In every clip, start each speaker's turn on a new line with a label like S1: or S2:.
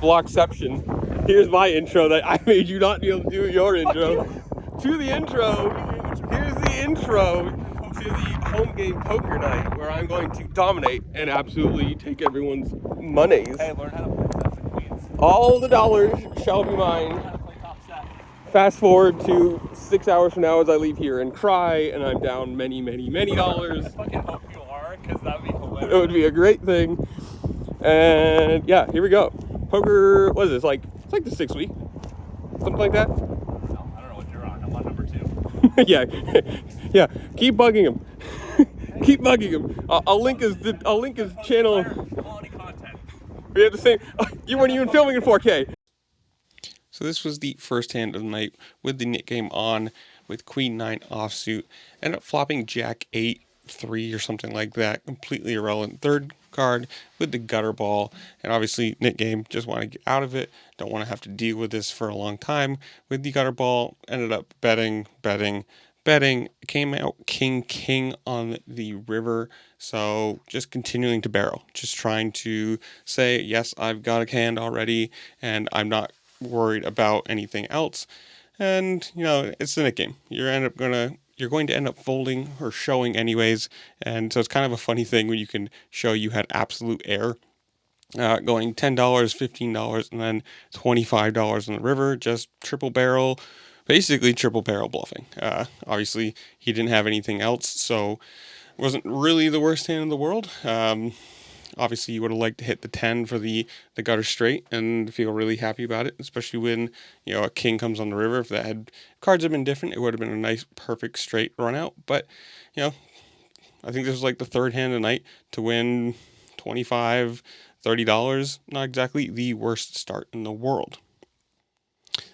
S1: Blockception. Here's my intro that I made you not be able to do your intro. To the intro. Here's the intro to the home game poker night where I'm going to dominate and absolutely take everyone's monies.
S2: Hey, learn how to play sets and queens.
S1: All the dollars shall be mine.
S2: Learn how to play top set.
S1: Fast forward to 6 hours from now as I leave here and cry, and I'm down many, many, many dollars.
S2: I fucking hope you are, because that would be hilarious.
S1: It would be a great thing. And yeah, here we go. Poker, what is this? It's like the 6th week. Something like that.
S2: No, I don't know what you're on. I'm on number 2.
S1: Yeah. Yeah. Keep bugging him. Keep bugging him. I'll link his channel.
S2: Quality content.
S1: We have the same. You weren't even filming in 4K. So this was the first hand of the night with the Nick game on with Queen 9 offsuit. Ended up flopping Jack 8, 3 or something like that. Completely irrelevant. Third card with the gutter ball. And obviously Nick game, just want to get out of it. Don't want to have to deal with this for a long time. With the gutter ball, ended up betting. Came out king on the river. So just continuing to barrel. Just trying to say, yes, I've got a hand already. And I'm not worried about anything else. And it's the Nick game. You're going to end up folding or showing anyways, and so it's kind of a funny thing when you can show you had absolute air, going $10, $15, and then $25 on the river, just basically triple barrel bluffing. Obviously he didn't have anything else, so it wasn't really the worst hand in the world. Obviously, you would have liked to hit the 10 for the gutter straight and feel really happy about it, especially when, a king comes on the river. If cards had been different, it would have been a nice, perfect straight run out. But, I think this was like the third hand of the night to win $25, $30. Not exactly the worst start in the world.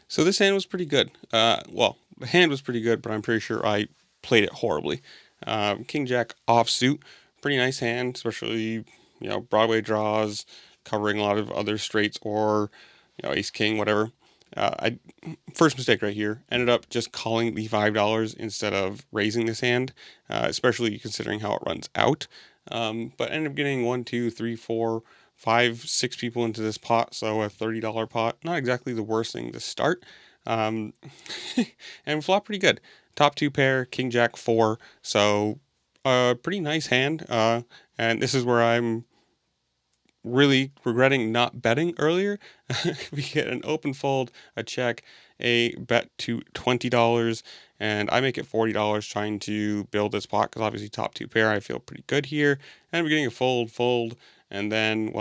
S1: So this hand was pretty good. The hand was pretty good, but I'm pretty sure I played it horribly. King Jack offsuit, pretty nice hand, especially Broadway draws, covering a lot of other straights, or ace king, whatever. First mistake right here, ended up just calling the $5 instead of raising this hand, especially considering how it runs out. But ended up getting 1, 2, 3, 4, 5, 6 people into this pot, so a $30 pot, not exactly the worst thing to start. And flopped pretty good. Top 2 pair, King Jack 4, so pretty nice hand. And this is where I'm really regretting not betting earlier. We get an open fold, a check, a bet to $20, and I make it $40 trying to build this pot because obviously top 2 pair, I feel pretty good here. And we're getting a fold, and then,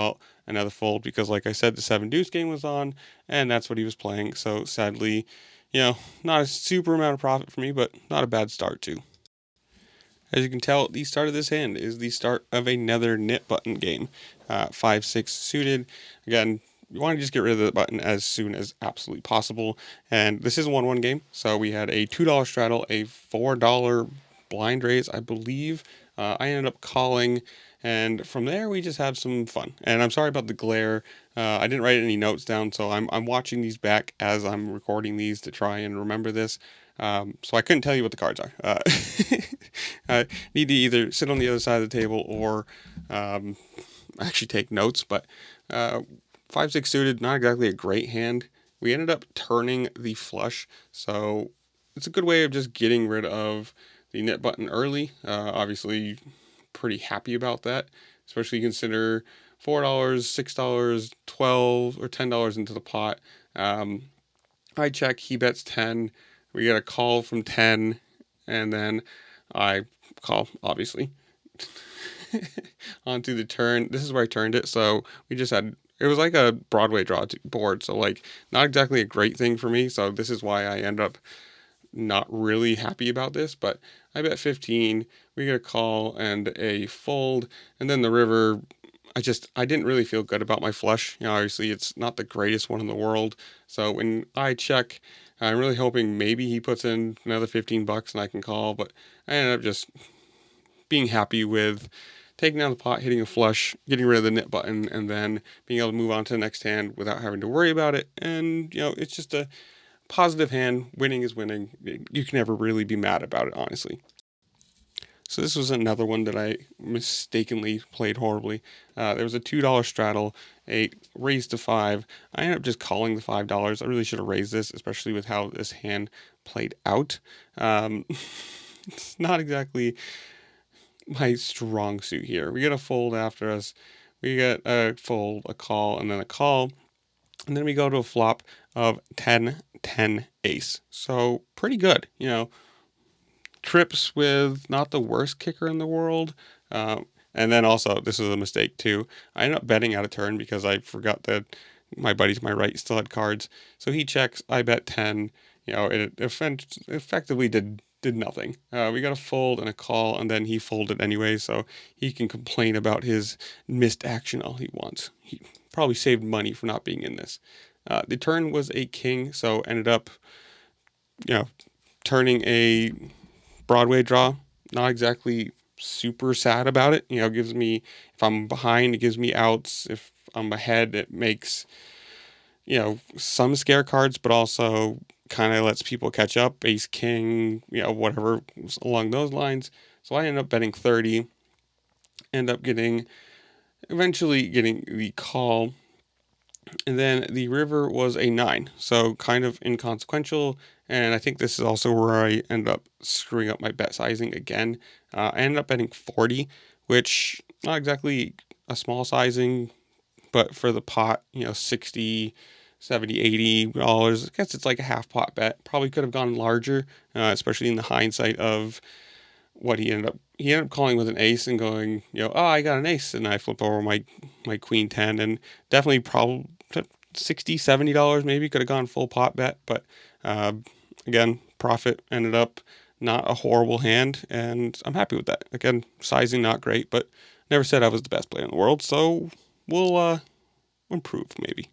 S1: another fold because, like I said, the 7 deuce game was on, and that's what he was playing. So sadly, not a super amount of profit for me, but not a bad start too. As you can tell, the start of this hand is the start of another knit button game. 5-6 suited. Again, you want to just get rid of the button as soon as absolutely possible. And this is a 1-1 game. So we had a $2 straddle, a $4 blind raise, I believe. I ended up calling, and from there we just have some fun. And I'm sorry about the glare. I didn't write any notes down, so I'm watching these back as I'm recording these to try and remember this. So I couldn't tell you what the cards are. I need to either sit on the other side of the table or actually take notes. But 5-6 suited, not exactly a great hand. We ended up turning the flush, so it's a good way of just getting rid of the knit button early. Obviously, pretty happy about that, especially consider $4, $6, $12, or $10 into the pot. I check, he bets 10. We get a call from 10, and then I call, obviously, onto the turn. This is where I turned it, so it was like a Broadway draw board, so not exactly a great thing for me, so this is why I end up not really happy about this, but I bet 15, we get a call and a fold, and then the river, I didn't really feel good about my flush. Obviously it's not the greatest one in the world, so when I check, I'm really hoping maybe he puts in another $15 and I can call, but I ended up just being happy with taking down the pot, hitting a flush, getting rid of the knit button, and then being able to move on to the next hand without having to worry about it. And, it's just a positive hand. Winning is winning. You can never really be mad about it, honestly. So this was another one that I mistakenly played horribly. There was a $2 straddle, a raise to five. I ended up just calling the $5. I really should have raised this, especially with how this hand played out. It's not exactly my strong suit here. We get a fold after us. We get a fold, a call, and then a call. And then we go to a flop of 10, 10, ace. So pretty good, trips with not the worst kicker in the world. And then also, this is a mistake too. I ended up betting out of turn because I forgot that my buddy to my right still had cards. So he checks. I bet 10. It effectively did nothing. We got a fold and a call, and then he folded anyway. So he can complain about his missed action all he wants. He probably saved money for not being in this. The turn was a king, so ended up, turning a Broadway draw. Not exactly super sad about it. Gives me, if I'm behind, it gives me outs. If I'm ahead, it makes, some scare cards, but also kind of lets people catch up. Ace, king, whatever along those lines. So I end up betting 30. End up eventually getting the call. And then the river was a 9, so kind of inconsequential. And I think this is also where I end up screwing up my bet sizing again. I ended up betting 40, which not exactly a small sizing, but for the pot, 60, 70, $80. I guess it's like a half pot bet. Probably could have gone larger, especially in the hindsight of what he ended up calling with an ace and going, oh, I got an ace, and I flip over my queen 10, and definitely probably $60, $70 maybe could have gone full pot bet, but again, profit ended up not a horrible hand, and I'm happy with that. Again, sizing not great, but never said I was the best player in the world, so we'll improve maybe.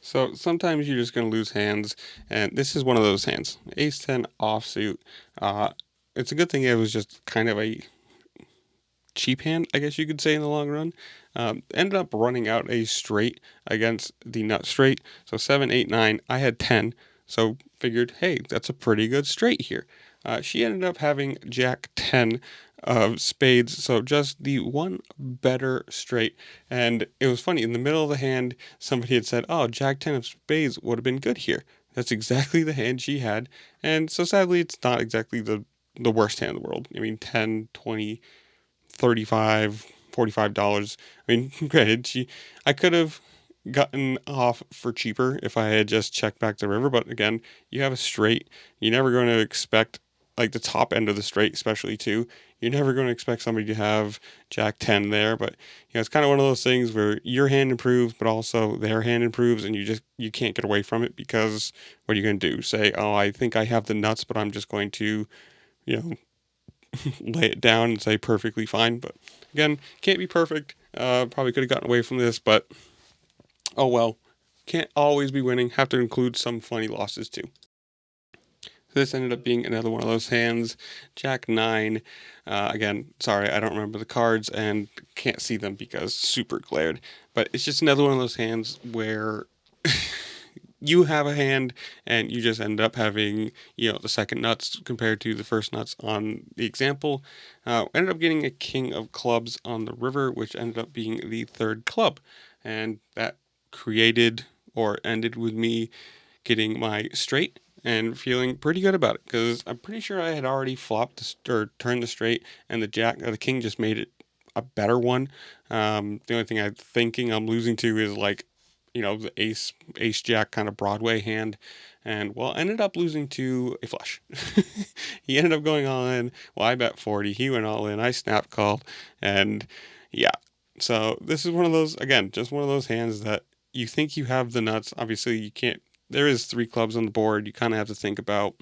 S1: So sometimes you're just going to lose hands, and this is one of those hands. Ace 10 offsuit. It's a good thing it was just kind of a cheap hand, I guess you could say, in the long run. Ended up running out a straight against the nut straight. So 7, 8, 9. I had 10. So figured, hey, that's a pretty good straight here. She ended up having Jack 10 of spades, so just the one better straight. And it was funny, in the middle of the hand, somebody had said, oh, Jack 10 of spades would have been good here. That's exactly the hand she had. And so sadly, it's not exactly the worst hand in the world. I mean, 10, 20, 35, $45. I mean, granted, I could have gotten off for cheaper if I had just checked back the river, but again, you have a straight. You're never going to expect, like, the top end of the straight, especially too. You're never going to expect somebody to have Jack 10 there, but it's kind of one of those things where your hand improves, but also their hand improves, and you can't get away from it, because what are you going to do? Say, oh, I think I have the nuts, but I'm just going to, you know, lay it down and say perfectly fine. But again, can't be perfect. Probably could have gotten away from this, but oh well. Can't always be winning. Have to include some funny losses too. This ended up being another one of those hands. Jack 9. Again, sorry, I don't remember the cards and can't see them because super glared. But it's just another one of those hands where you have a hand and you just end up having, the second nuts compared to the first nuts on the example. Ended up getting a king of clubs on the river, which ended up being the third club. And that created or ended with me getting my straight and feeling pretty good about it, because I'm pretty sure I had already flopped or turned the straight, and the king just made it a better one. The only thing I'm thinking I'm losing to is like, the ace jack kind of Broadway hand, and well, ended up losing to a flush. He ended up going all in. Well, I bet 40. He went all in. I snap called, and yeah. So this is one of those, again, just one of those hands that you think you have the nuts. Obviously, you can't. There is 3 clubs on the board. You kind of have to think about,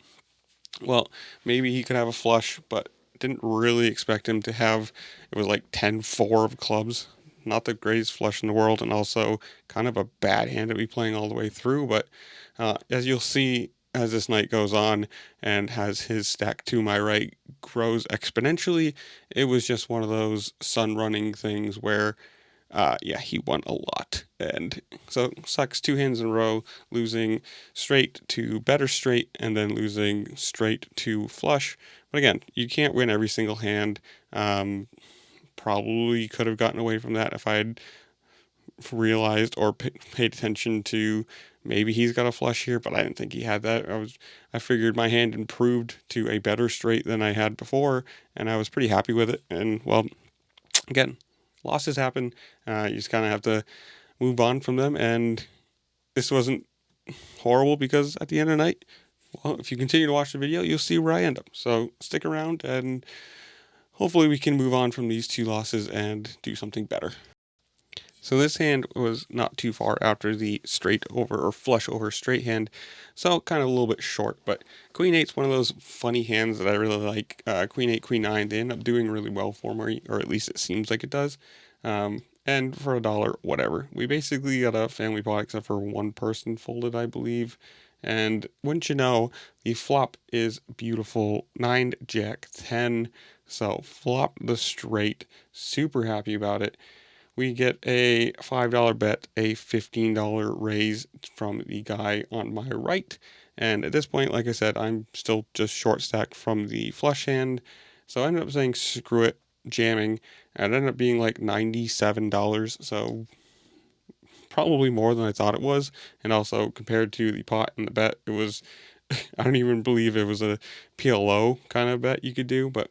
S1: well, maybe he could have a flush, but didn't really expect him to have, it was like 10-4 of clubs. Not the greatest flush in the world, and also kind of a bad hand to be playing all the way through. But as you'll see as this night goes on and as his stack to my right grows exponentially, it was just one of those sun running things where yeah, he won a lot. And so sucks 2 hands in a row, losing straight to better straight and then losing straight to flush. But again, you can't win every single hand. Probably could have gotten away from that if I had realized or paid attention to maybe he's got a flush here, but I didn't think he had that. I figured my hand improved to a better straight than I had before, and I was pretty happy with it. And well, again, losses happen. You just kind of have to move on from them. And this wasn't horrible because at the end of the night, well, if you continue to watch the video, you'll see where I end up. So stick around and hopefully we can move on from these 2 losses and do something better. So this hand was not too far after the straight over or flush over straight hand, so kind of a little bit short, but Queen 8's one of those funny hands that I really like. Queen 8, Queen 9, they end up doing really well for me, or at least it seems like it does. And for $1, whatever. We basically got a family pot except for one person folded, I believe. And wouldn't you know, the flop is beautiful. 9, Jack, 10. So flop the straight. Super happy about it. We get a $5 bet, a $15 raise from the guy on my right. And at this point, like I said, I'm still just short stacked from the flush hand. So I ended up saying screw it, jamming. And it ended up being like $97. So probably more than I thought it was. And also compared to the pot and the bet, it was, I don't even believe it was a PLO kind of bet you could do. But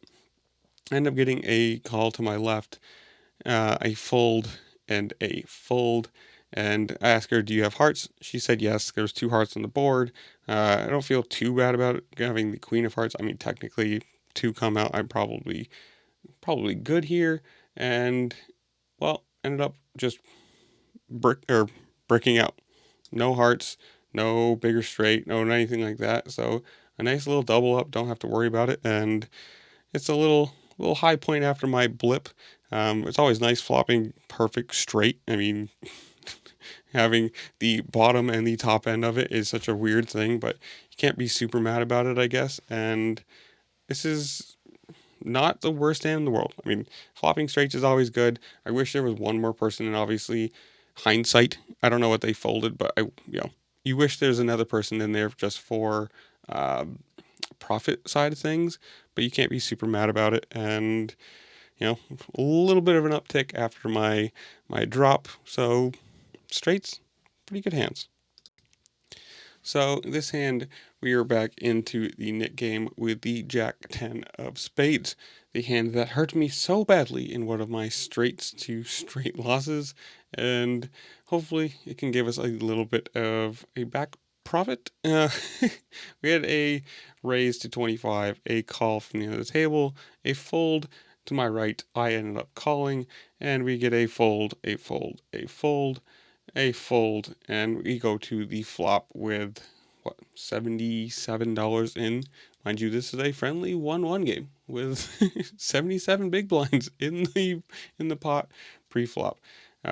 S1: I ended up getting a call to my left, a fold and a fold. And I asked her, do you have hearts? She said yes. There's 2 hearts on the board. I don't feel too bad about it, having the queen of hearts. I mean, technically, 2 come out. I'm probably good here. And, well, ended up just bricking out. No hearts, no bigger straight, no anything like that. So a nice little double up. Don't have to worry about it. And it's a little high point after my blip. It's always nice flopping perfect straight. I mean, having the bottom and the top end of it is such a weird thing, but you can't be super mad about it, I guess. And this is not the worst hand in the world. I mean, flopping straights is always good. I wish there was one more person, and obviously, hindsight, I don't know what they folded, but you wish there's another person in there just for profit side of things, but you can't be super mad about it. And a little bit of an uptick after my drop. So straights, pretty good hands. So this hand, we are back into the Nick game with the Jack 10 of spades, the hand that hurt me so badly in one of my straights to straight losses, and hopefully it can give us a little bit of a back profit. We had a raise to 25, a call from the end of the table, a fold to my right. I ended up calling, and we get a fold, a fold, a fold, a fold, and we go to the flop with what, $77 in. Mind you, this is a friendly 1-1 game with 77 big blinds in the pot pre-flop.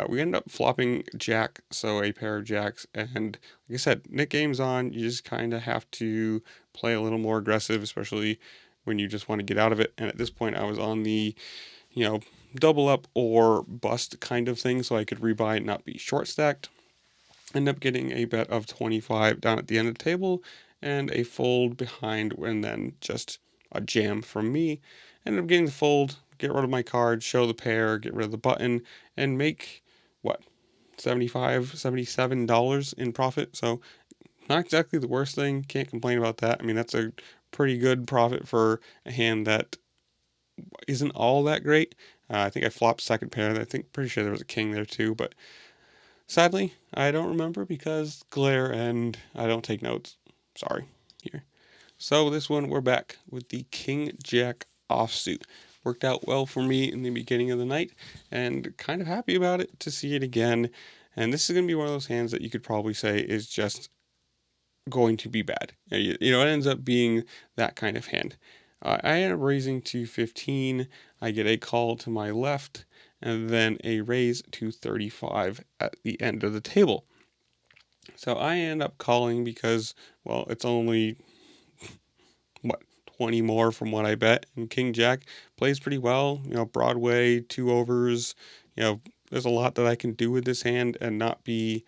S1: We end up flopping jack, so a pair of jacks, and like I said, Nick game's on. You just kind of have to play a little more aggressive, especially when you just want to get out of it. And at this point, I was on the double up or bust kind of thing, so I could rebuy and not be short stacked. End up getting a bet of 25 down at the end of the table and a fold behind, and then just a jam from me. Ended up getting the fold, get rid of my card, show the pair, get rid of the button, and make what, $77 in profit. So not exactly the worst thing. Can't complain about that. I mean, that's a pretty good profit for a hand that isn't all that great. I think I flopped second pair. Pretty sure there was a king there too, but sadly, I don't remember because glare and I don't take notes. Sorry. Here. So this one, we're back with the King Jack offsuit. Worked out well for me in the beginning of the night, and kind of happy about it to see it again. And this is going to be one of those hands that you could probably say is just going to be bad. It ends up being that kind of hand. I end up raising to 15. I get a call to my left, and then a raise to 35 at the end of the table. So I end up calling because, well, it's only, 20 more from what I bet. And King Jack plays pretty well. Broadway, 2 overs, there's a lot that I can do with this hand and not be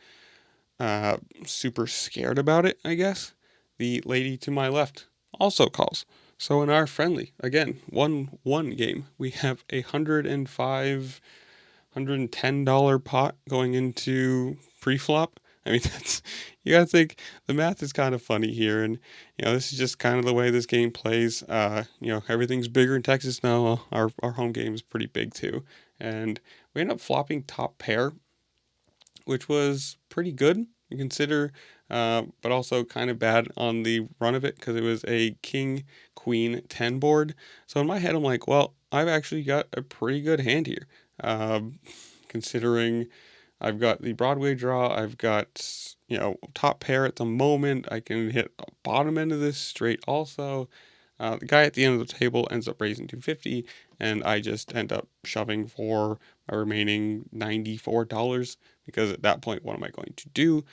S1: super scared about it, I guess. The lady to my left also calls. So in our friendly, again, 1-1 game, we have $110 pot going into pre-flop. I mean, that's, you gotta think the math is kind of funny here, and this is just kind of the way this game plays. Everything's bigger in Texas now. Our home game is pretty big too, and we end up flopping top pair, which was pretty good you consider, but also kind of bad on the run of it because it was a king queen 10 board. So in my head, I'm like, well, I've actually got a pretty good hand here, considering I've got the Broadway draw, I've got top pair at the moment. I can hit bottom end of this straight also. The guy at the end of the table ends up raising 250, and I just end up shoving for my remaining $94 because at that point, what am I going to do?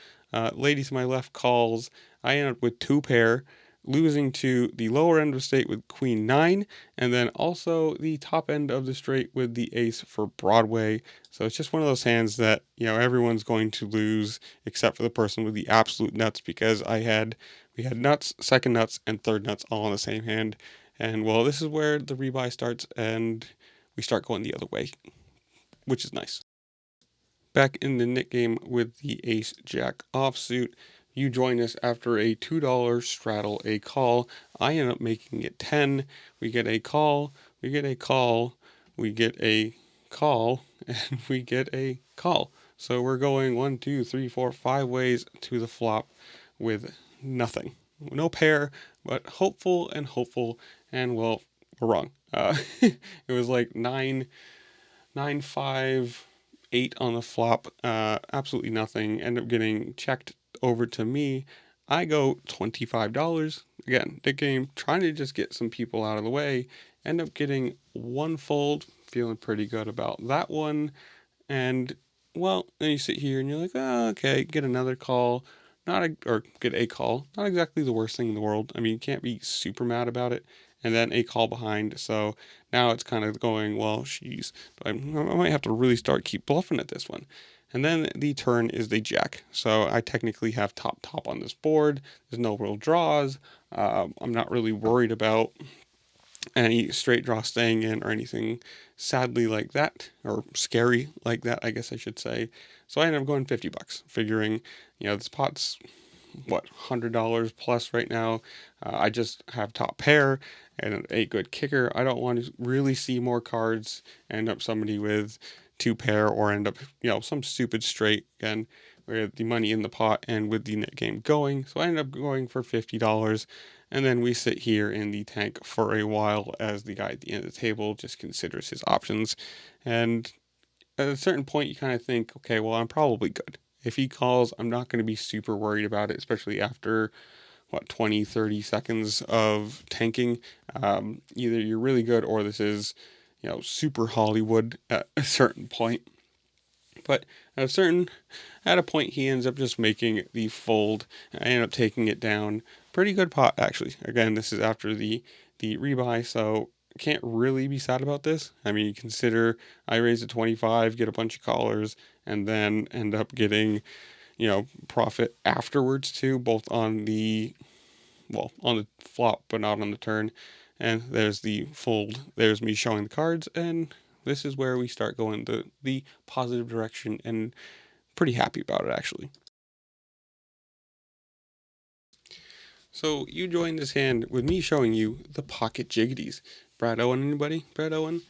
S1: Lady to my left calls. I end up with two pair, losing to the lower end of the straight with Queen 9, and then also the top end of the straight with the ace for Broadway. So it's just one of those hands that, everyone's going to lose except for the person with the absolute nuts because we had nuts, second nuts, and third nuts all on the same hand. And well, this is where the rebuy starts and we start going the other way, which is nice. Back in the Nick game with the ace jack offsuit. You join us after a $2 straddle a call. I end up making it 10. We get a call, we get a call, we get a call, and we get a call. So we're going 1, 2, 3, 4, 5 ways to the flop with nothing. No pair, but hopeful, and well, we're wrong. It was like 9, 9, 5, 8 on the flop. Absolutely nothing. End up getting checked over to me. I go $25. Again, the game, trying to just get some people out of the way. End up getting one fold. Feeling pretty good about that one. And, well, then you sit here and you're like, oh, okay, get another call. Or get a call. Not exactly the worst thing in the world. I mean, you can't be super mad about it. And then a call behind. So now it's kind of going, well, geez, I might have to really keep bluffing at this one. And then the turn is the jack. So I technically have top on this board. There's no real draws. I'm not really worried about any straight draw staying in or anything sadly like that, or scary like that, I guess I should say. So I ended up going $50, figuring, this pot's what, $100 plus right now. I just have top pair and a good kicker. I don't want to really see more cards end up somebody with two pair or end up some stupid straight again with the money in the pot and with the net game going. So I ended up going for $50, and then we sit here in the tank for a while as the guy at the end of the table just considers his options. And at a certain point you kind of think, okay, well, I'm probably good. If he calls, I'm not going to be super worried about it, especially after, 20, 30 seconds of tanking. Either you're really good or this is, super Hollywood at a certain point. But at a point, he ends up just making the fold. I end up taking it down. Pretty good pot, actually. Again, this is after the rebuy, so can't really be sad about this. I mean, consider I raised a 25, get a bunch of callers, and then end up getting, profit afterwards too, both on the flop, but not on the turn. And there's the fold. There's me showing the cards, and this is where we start going the positive direction, and pretty happy about it, actually. So you join this hand with me showing you the pocket jiggities. Brad Owen, anybody? Brad Owen?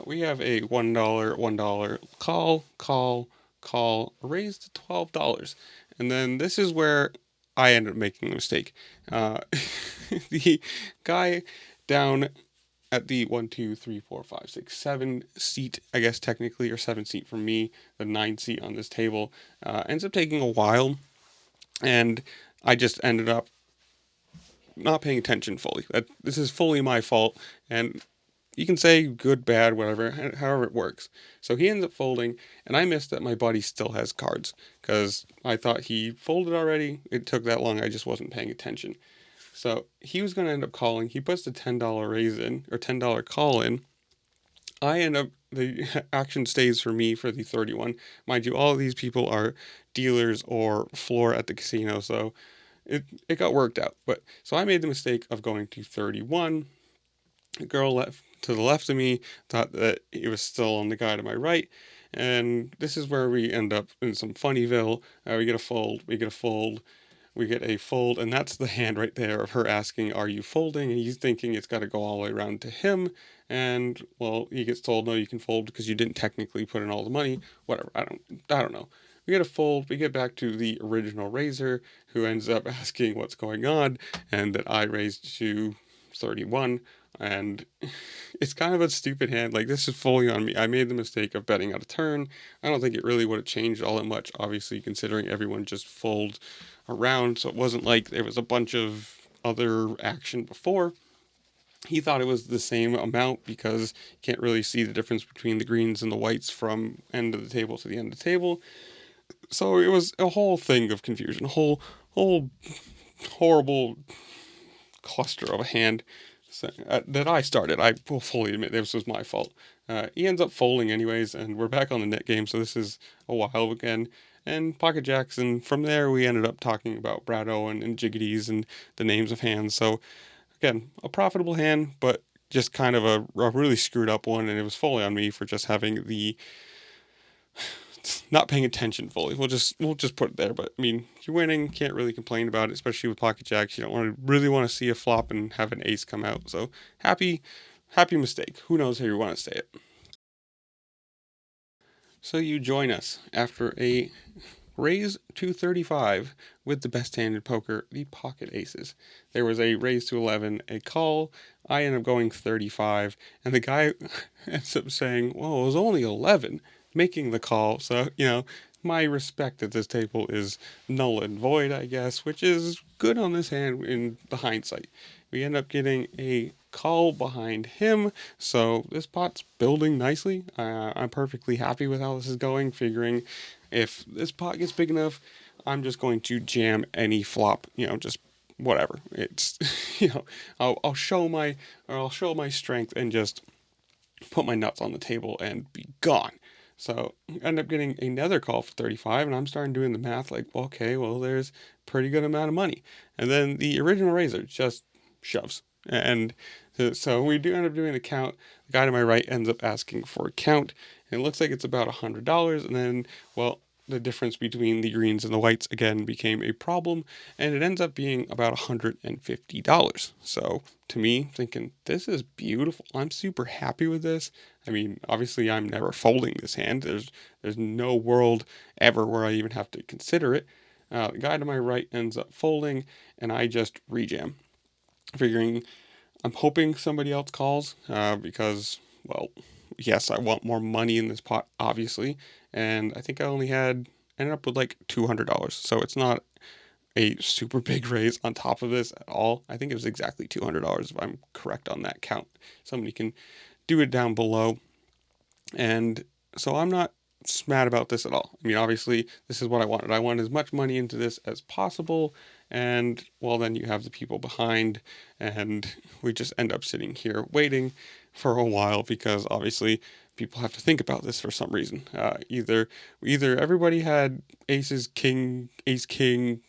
S1: We have a $1 call, raised to $12. And then this is where I ended up making a mistake. The guy down at the 1, 2, 3, 4, 5, 6, 7 seat, I guess technically, or 7 seat for me, the 9 seat on this table, ends up taking a while, and I just ended up not paying attention fully. This is fully my fault, and you can say good, bad, whatever, however it works. So he ends up folding, and I missed that my buddy still has cards, because I thought he folded already. It took that long, I just wasn't paying attention. So he was going to end up calling. He puts the $10 raise in, or $10 call in, I end up, the action stays for me for the 31. Mind you, all of these people are dealers or floor at the casino, so it got worked out. But so I made the mistake of going to 31. The girl left to the left of me thought that it was still on the guy to my right. And this is where we end up in some Funnyville. We get a fold, we get a fold, we get a fold, and that's the hand right there of her asking, "Are you folding?" And he's thinking it's got to go all the way around to him. And well, he gets told, "No, you can fold because you didn't technically put in all the money." Whatever. I don't know. We get a fold. We get back to the original raiser, who ends up asking what's going on, and that I raised to 31. And it's kind of a stupid hand. Like, this is fully on me. I made the mistake of betting out of turn. I don't think it really would have changed all that much, obviously, considering everyone just fold around. So it wasn't like there was a bunch of other action before. He thought it was the same amount because you can't really see the difference between the greens and the whites from end of the table to the end of the table. So it was a whole thing of confusion, a whole horrible cluster of a hand that I started. I will fully admit this was my fault. He ends up folding anyways, and we're back on the net game, so this is a while again. And Pocket Jacks, and from there we ended up talking about Brad Owen and Jiggities and the names of hands. So again, a profitable hand, but just kind of a really screwed up one, and it was fully on me for just having the not paying attention fully. We'll just put it there. But I mean, you're winning, can't really complain about it, especially with pocket jacks. You don't really want to see a flop and have an ace come out. So happy mistake. Who knows how you want to say it. So you join us after a raise to 35 with the best hand in poker, the pocket aces. There was a raise to 11, a call. I ended up going 35, and the guy ends up saying, "Well, it was only 11," making the call. So, my respect at this table is null and void, I guess, which is good on this hand in the hindsight. We end up getting a call behind him, so this pot's building nicely. I'm perfectly happy with how this is going, figuring if this pot gets big enough, I'm just going to jam any flop, just whatever. It's, I'll show my strength and just put my nuts on the table and be gone. So I end up getting another call for 35, and I'm starting doing the math like, okay, well, there's a pretty good amount of money. And then the original raiser just shoves. And so we do end up doing the count. The guy to my right ends up asking for a count, and it looks like it's about $100. And then, well, the difference between the greens and the whites again became a problem, and it ends up being about $150. So to me, thinking this is beautiful. I'm super happy with this. I mean, obviously, I'm never folding this hand. There's no world ever where I even have to consider it. The guy to my right ends up folding, and I just rejam, figuring I'm hoping somebody else calls because, well, yes, I want more money in this pot, obviously. And I think I only ended up with like $200. So it's not a super big raise on top of this at all. I think it was exactly $200 if I'm correct on that count. Somebody can do it down below. And so I'm not mad about this at all. I mean, obviously, this is what I wanted. I wanted as much money into this as possible. And well, then you have the people behind, and we just end up sitting here waiting for a while because obviously people have to think about this for some reason. Either everybody had aces, king, ace, king,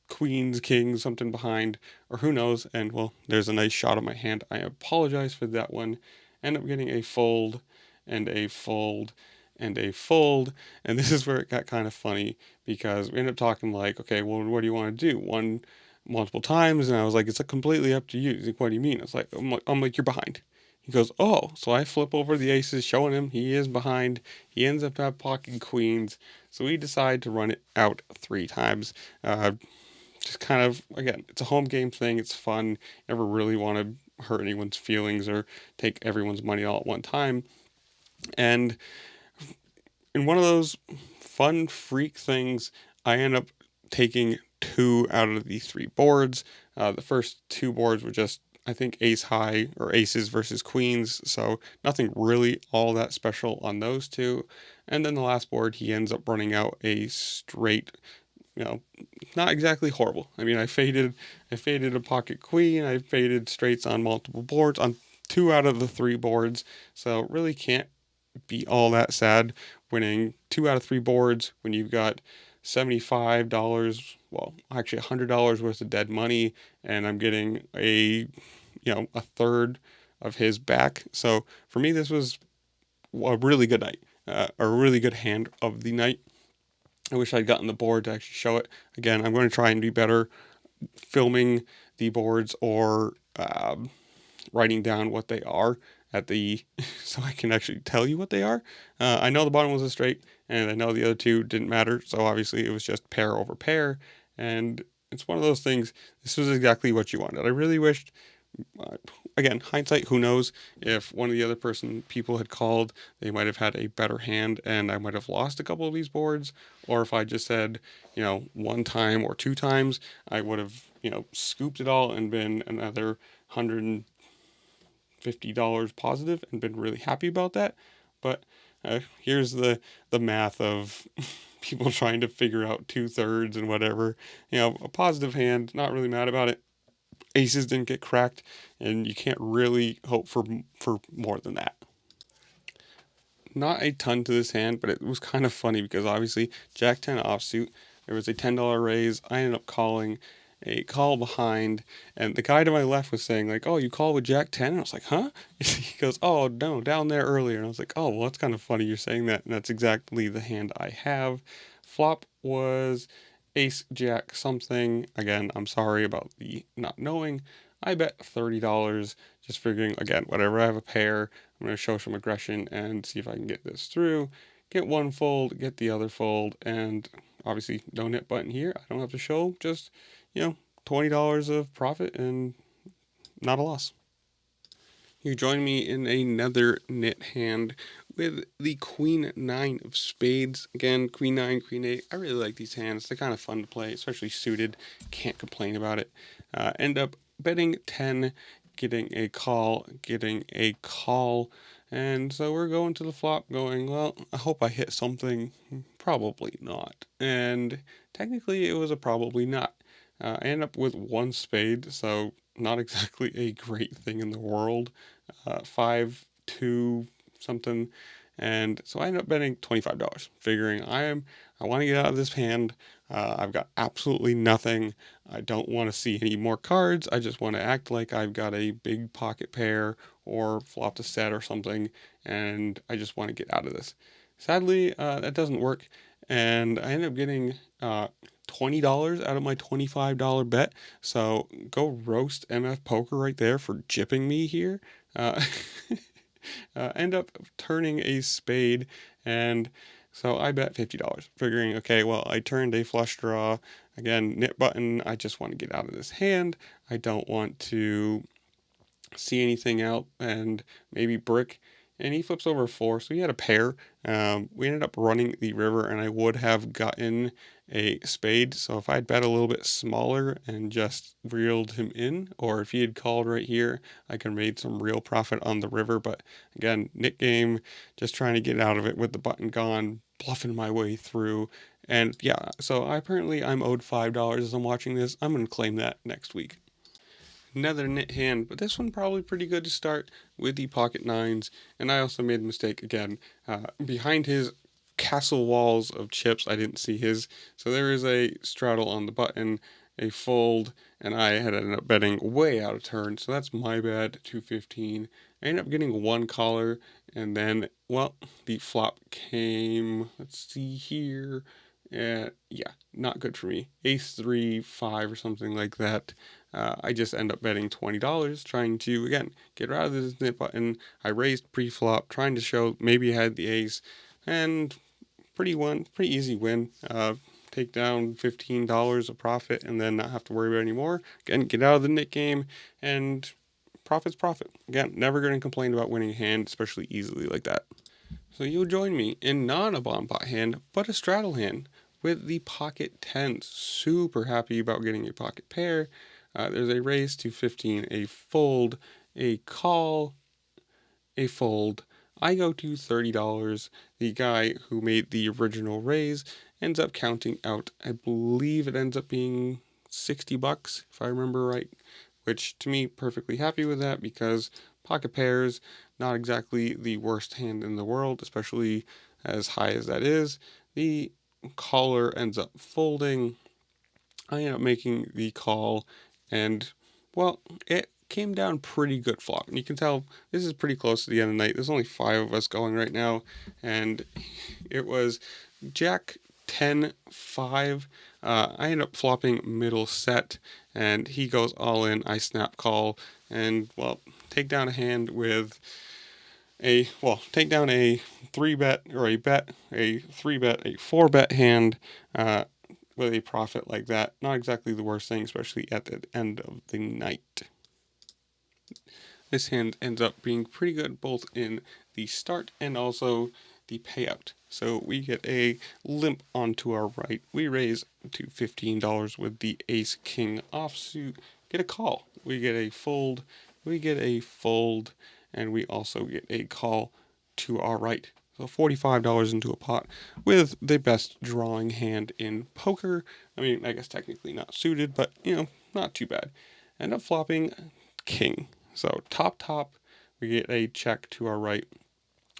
S1: queens, kings, something behind, or who knows. And well, there's a nice shot of my hand. I apologize for that one. End up getting a fold and a fold and a fold. And this is where it got kind of funny because we ended up talking like, okay, well, what do you want to do? One multiple times. And I was like, it's completely up to you. He's like, what do you mean? It's like, I'm like, you're behind. He goes, oh, so I flip over the aces, showing him he is behind. He ends up at pocket queens. So we decide to run it out 3 times. Just kind of, again, it's a home game thing. It's fun. Never really want to hurt anyone's feelings or take everyone's money all at one time. And in one of those fun freak things, I end up taking 2 out of the 3 boards. The first 2 boards were just, I think, ace high or aces versus queens. So nothing really all that special on those 2. And then the last board, he ends up running out a straight, not exactly horrible. I mean, I faded a pocket queen. I faded straights on multiple boards, on 2 out of the 3 boards, so really can't be all that sad winning 2 out of 3 boards when you've got $75, well, actually $100 worth of dead money, and I'm getting a third of his back. So for me, this was a really good night, a really good hand of the night. I wish I'd gotten the board to actually show it. Again, I'm going to try and be better filming the boards or writing down what they are at the so I can actually tell you what they are. I know the bottom was a straight, and I know the other two didn't matter. So obviously it was just pair over pair, and it's one of those things. This was exactly what you wanted. I really wished. Uh, Again, hindsight, who knows? If one of the other people had called, they might have had a better hand, and I might have lost a couple of these boards. Or if I just said, one time or 2 times, I would have, scooped it all and been another $150 positive and been really happy about that. But here's the math of people trying to figure out 2/3 and whatever. A positive hand, not really mad about it. Aces didn't get cracked, and you can't really hope for more than that. Not a ton to this hand, but it was kind of funny because obviously Jack 10 offsuit, there was a $10 raise. I ended up calling a call behind, and the guy to my left was saying like, "Oh, you call with Jack 10?" And I was like, "Huh?" He goes, "Oh no, down there earlier." And I was like, "Oh, well, that's kind of funny you're saying that." And that's exactly the hand I have. Flop was Ace Jack something. Again, I'm sorry about the not knowing. I bet $30, just figuring again, whatever I have a pair, I'm going to show some aggression and see if I can get this through. Get one fold, get the other fold, and obviously no net button here. I don't have to show, just, $20 of profit and not a loss. You join me in another knit hand with the Queen 9 of spades. Again, Queen 9, Queen 8. I really like these hands. They're kind of fun to play, especially suited. Can't complain about it. End up betting 10, getting a call, And so we're going to the flop going, well, I hope I hit something. Probably not. And technically, it was a probably not. I end up with 1 spade, so not exactly a great thing in the world. 5, 2, something. And so I ended up betting $25, figuring I want to get out of this hand. I've got absolutely nothing. I don't want to see any more cards. I just want to act like I've got a big pocket pair or flop a set or something, and I just want to get out of this. Sadly, that doesn't work, and I ended up getting $20 out of my $25 bet. So go roast MF Poker right there for jipping me here. Uh, End up turning a spade, and so I bet $50, figuring, okay, well, I turned a flush draw. Again, knit button, I just want to get out of this hand. I don't want to see anything out, and maybe brick. And he flips over 4, so he had a pair. We ended up running the river, and I would have gotten a spade. So if I'd bet a little bit smaller and just reeled him in, or if he had called right here, I could have made some real profit on the river. But again, knit game, just trying to get out of it with the button gone, bluffing my way through. And yeah, so I'm owed $5 as I'm watching this. I'm going to claim that next week. Another knit hand, but this one probably pretty good to start with the pocket nines. And I also made a mistake again. Behind his castle walls of chips, I didn't see his. So there is a straddle on the button, a fold, and I had ended up betting way out of turn. So that's my bad, 215. I ended up getting 1 collar, and then, well, the flop came, let's see here. Yeah, not good for me. Ace 3, 5, or something like that. I just end up betting $20, trying to, again, get out of this knit button. I raised pre-flop, trying to show maybe I had the ace, and pretty easy win. Take down $15 of profit, and then not have to worry about it anymore. Again, get out of the knit game, and profit's profit. Again, never going to complain about winning a hand, especially easily like that. So you'll join me in not a bomb pot hand, but a straddle hand with the pocket 10s. Super happy about getting a pocket pair. There's a raise to 15, a fold, a call, a fold. I go to $30. The guy who made the original raise ends up counting out, I believe it ends up being $60, if I remember right, which to me, perfectly happy with that because Pocket pairs, not exactly the worst hand in the world, especially as high as that is. The caller ends up folding. I end up making the call, and, well, it came down pretty good flop. And you can tell this is pretty close to the end of the night. There's only 5 of us going right now, and it was Jack 10-5. I end up flopping middle set, and he goes all in. I snap call, and, well, take down a hand with take down a 3-bet, or a 3-bet, a 4-bet hand, with a profit like that. Not exactly the worst thing, especially at the end of the night. This hand ends up being pretty good both in the start and also the payout. So we get a limp onto our right. We raise to $15 with the ace king offsuit. Get a call. We get a fold. We get a fold. And we also get a call to our right. So $45 into a pot with the best drawing hand in poker. I mean, I guess technically not suited, but, not too bad. End up flopping king. So top, we get a check to our right.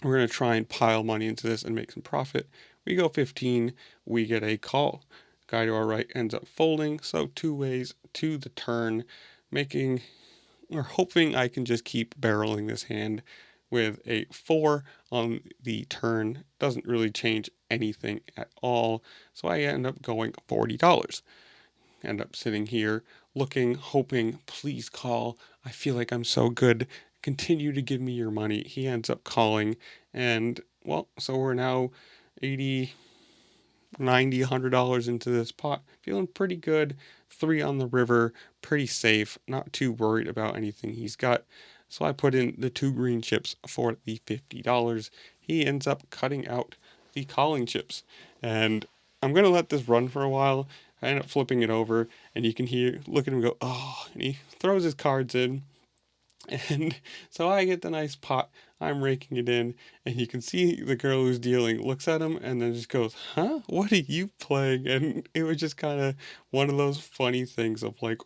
S1: We're going to try and pile money into this and make some profit. We go 15, we get a call. Guy to our right ends up folding, so 2 ways to the turn, hoping I can just keep barreling this hand with a 4 on the turn. Doesn't really change anything at all, so I end up going $40. End up sitting here looking, hoping, please call. I feel like I'm so good. Continue to give me your money. He ends up calling, and, well, so we're now 80, 90, $100 into this pot. Feeling pretty good. 3 on the river, pretty safe. Not too worried about anything he's got. So I put in the 2 green chips for the $50. He ends up cutting out the calling chips, and I'm going to let this run for a while. I end up flipping it over, and you can look at him go, oh, and he throws his cards in. And so I get the nice pot, I'm raking it in, and you can see the girl who's dealing looks at him and then just goes, huh, what are you playing? And it was just kind of one of those funny things of like,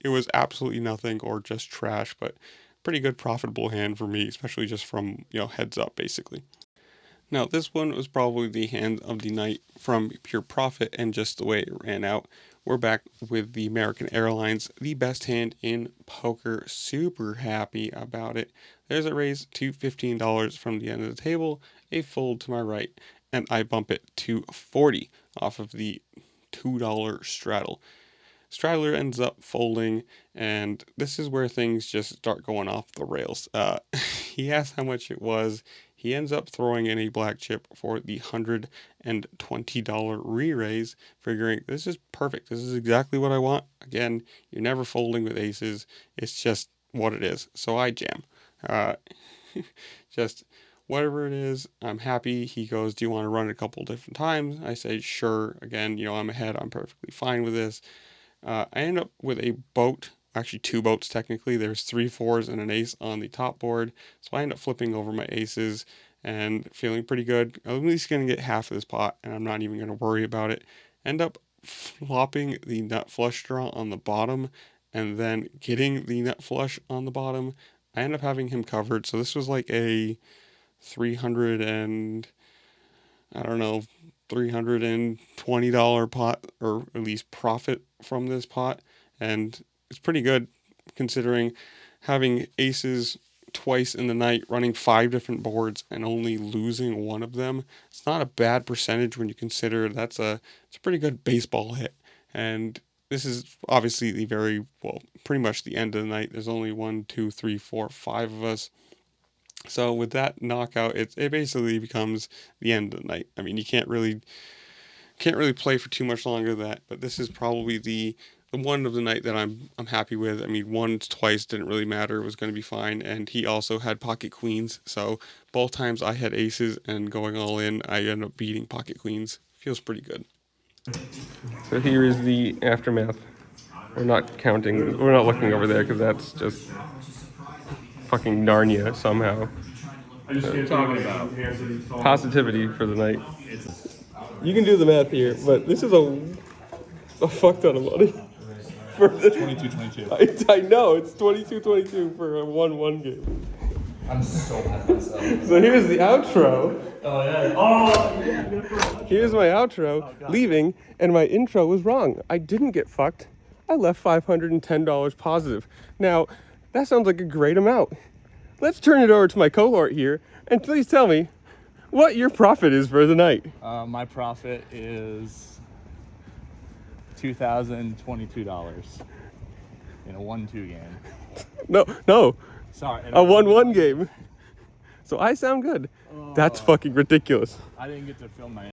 S1: it was absolutely nothing or just trash, but pretty good profitable hand for me, especially just from, heads up basically. Now, this one was probably the hand of the night from pure profit and just the way it ran out. We're back with the American Airlines, the best hand in poker. Super happy about it. There's a raise to $15 from the end of the table, a fold to my right, and I bump it to $40 off of the $2 straddle. Straddler ends up folding, and this is where things just start going off the rails. He asked how much it was. He ends up throwing in a black chip for the $120 re-raise, figuring this is perfect. This is exactly what I want. Again, you're never folding with aces. It's just what it is. So I jam. Just whatever it is, I'm happy. He goes, do you want to run it a couple different times? I say, sure. Again, I'm ahead. I'm perfectly fine with this. I end up with a boat, actually 2 boats technically. There's 3 4s and an ace on the top board. So I end up flipping over my aces and feeling pretty good. I'm at least going to get half of this pot, and I'm not even going to worry about it. End up flopping the nut flush draw on the bottom and then getting the nut flush on the bottom. I end up having him covered. So this was like a 300 and, I don't know, $320 pot, or at least profit from this pot, and it's pretty good considering having aces twice in the night, running 5 different boards and only losing one of them. It's not a bad percentage when you consider it's a pretty good baseball hit. And this is obviously pretty much the end of the night. There's only 1, 2, 3, 4, 5 of us. So with that knockout, it basically becomes the end of the night. I mean, you can't really play for too much longer than that. But this is probably the one of the night that I'm happy with. I mean, once, twice didn't really matter. It was going to be fine. And he also had pocket queens. So both times I had aces and going all in, I ended up beating pocket queens. Feels pretty good. So here is the aftermath. We're not counting. We're not looking over there because that's just fucking Narnia somehow.
S2: What are you talking about?
S1: Positivity for the night. You can do the math here, but this is a fuck ton of money. For
S2: 22-22.
S1: I know, it's 22-22 for a 1-1 game.
S3: I'm so mad at myself.
S1: So here's the outro.
S3: Oh yeah. Oh yeah.
S1: Here's my outro, leaving, and my intro was wrong. I didn't get fucked. I left $510 positive. Now, that sounds like a great amount. Let's turn it over to my cohort here, and please tell me what your profit is for the night.
S3: My profit is $2,022 in a 1-2 game.
S1: No,
S3: Sorry.
S1: a 1-1 game. So I sound good. That's fucking ridiculous.
S3: I didn't get to film my